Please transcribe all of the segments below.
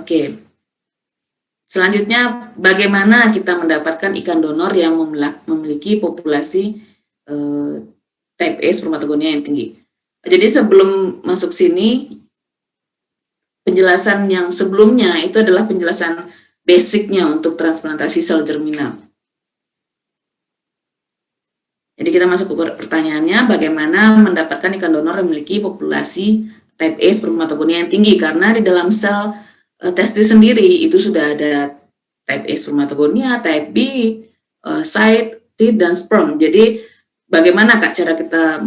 Oke. Selanjutnya, bagaimana kita mendapatkan ikan donor yang memiliki populasi type A spermatogonia yang tinggi. Jadi sebelum masuk sini, penjelasan yang sebelumnya itu adalah penjelasan basicnya untuk transplantasi sel germinal. Jadi kita masuk ke pertanyaannya, bagaimana mendapatkan ikan donor yang memiliki populasi type A spermatogonia yang tinggi, karena di dalam sel testis sendiri itu sudah ada type A spermatogonia, type B, site, tit, dan sperm. Jadi bagaimana Kak cara kita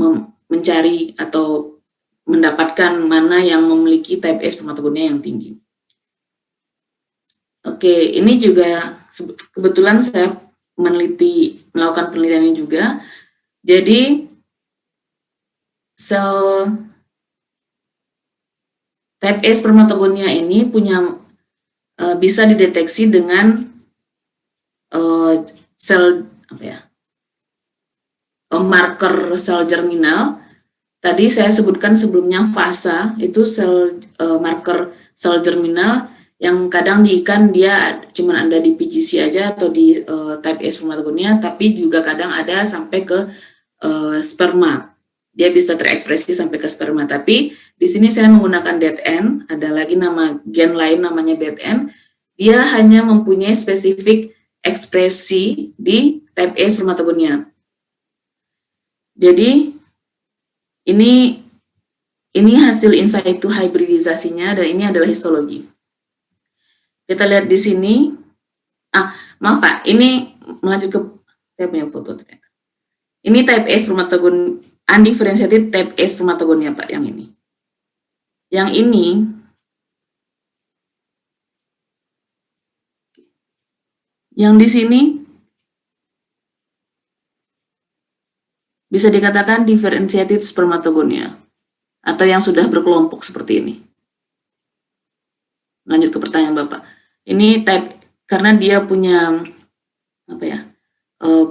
mencari atau mendapatkan mana yang memiliki type A spermatogonia yang tinggi? Oke, ini juga kebetulan saya melakukan penelitiannya juga. Jadi sel type A spermatogonia ini bisa dideteksi dengan sel marker sel germinal. Tadi saya sebutkan sebelumnya FASA, itu sel marker sel germinal yang kadang di ikan dia cuma ada di PGC aja atau di type A spermatogonia, tapi juga kadang ada sampai ke sperma. Dia bisa terekspresi sampai ke sperma, tapi di sini saya menggunakan DETN, ada lagi nama gen lain namanya DETN. Dia hanya mempunyai spesifik ekspresi di type A spermatogonia. Jadi ini hasil in situ hybridisasinya, dan ini adalah histologi. Kita lihat di sini. Maaf Pak, ini melanjut ke, saya punya foto ternyata. Ini type A spermatogonia, undifferentiated type A spermatogonia Pak, yang ini. Yang ini yang di sini bisa dikatakan differentiated spermatogonia atau yang sudah berkelompok seperti ini. Lanjut ke pertanyaan Bapak. Ini type karena dia punya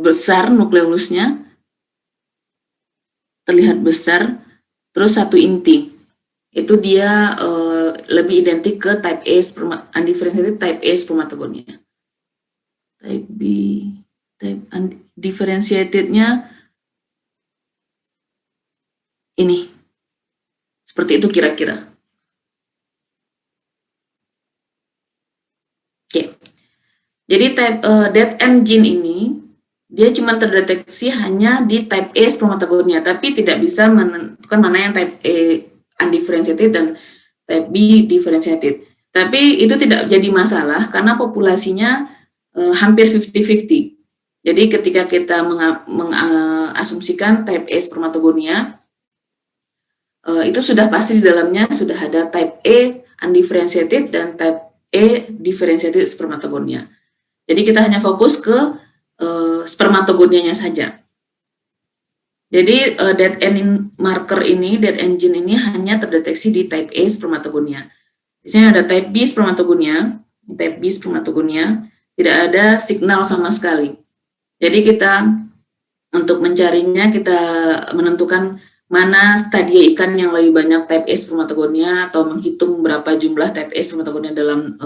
besar nukleolusnya, terlihat besar, terus satu inti. Itu dia lebih identik ke type A undifferentiated type A spermatogonia. Type B, type undifferentiatednya ini. Seperti itu kira-kira. Oke. Jadi type DETN gene ini dia cuma terdeteksi hanya di type A spermatogonia, tapi tidak bisa menentukan mana yang type A undifferentiated dan type B differentiated. Tapi itu tidak jadi masalah karena populasinya hampir 50-50. Jadi ketika kita mengasumsikan type A spermatogonia, itu sudah pasti di dalamnya sudah ada type A undifferentiated dan type A differentiated spermatogonia. Jadi kita hanya fokus ke spermatogonianya saja. Jadi DETN marker ini, DETN gene ini hanya terdeteksi di type A spermatogonia. Di sini ada type B spermatogonia, tidak ada signal sama sekali. Jadi kita untuk mencarinya, kita menentukan mana stadia ikan yang lebih banyak type A spermatogonia atau menghitung berapa jumlah type A spermatogonia dalam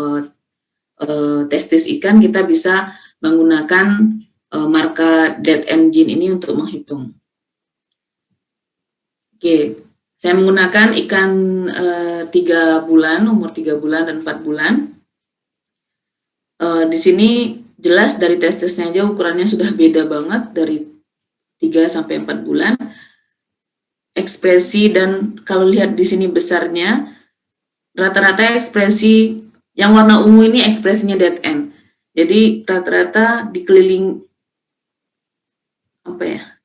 testis ikan, kita bisa menggunakan marker DETN gene ini untuk menghitung. Oke, saya menggunakan ikan 3 bulan, umur 3 bulan dan 4 bulan. Di sini jelas dari testisnya aja ukurannya sudah beda banget dari 3 sampai 4 bulan. Ekspresi dan kalau lihat di sini besarnya, rata-rata ekspresi yang warna ungu ini ekspresinya DETN. Jadi rata-rata dikeliling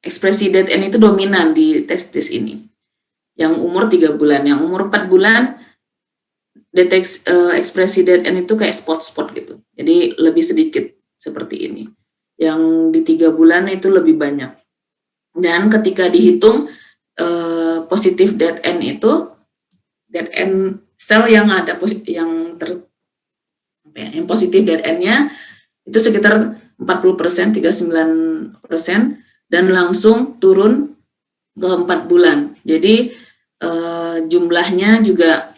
ekspresi DETN itu dominan di testis ini. Yang umur 3 bulan, yang umur 4 bulan ekspresi DETN itu kayak spot-spot gitu. Jadi lebih sedikit seperti ini. Yang di 3 bulan itu lebih banyak. Dan ketika dihitung positif DETN itu, DETN sel yang ada yang positif DETN-nya itu sekitar 40%, 39%, dan langsung turun ke 4 bulan. Jadi jumlahnya juga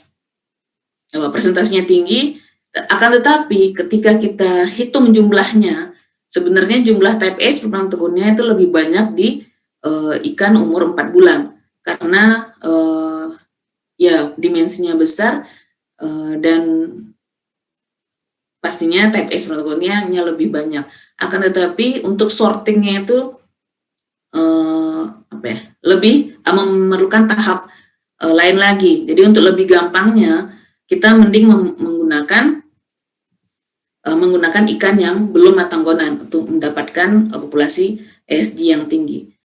presentasinya tinggi, Akan tetapi ketika kita hitung jumlahnya, sebenarnya jumlah type A spermatogonnya itu lebih banyak di ikan umur 4 bulan karena ya dimensinya besar dan pastinya type A spermatogonnya lebih banyak. Akan tetapi untuk sortingnya itu lebih memerlukan tahap lain lagi. Jadi untuk lebih gampangnya kita mending menggunakan ikan yang belum matang gonan untuk mendapatkan populasi ESG yang tinggi.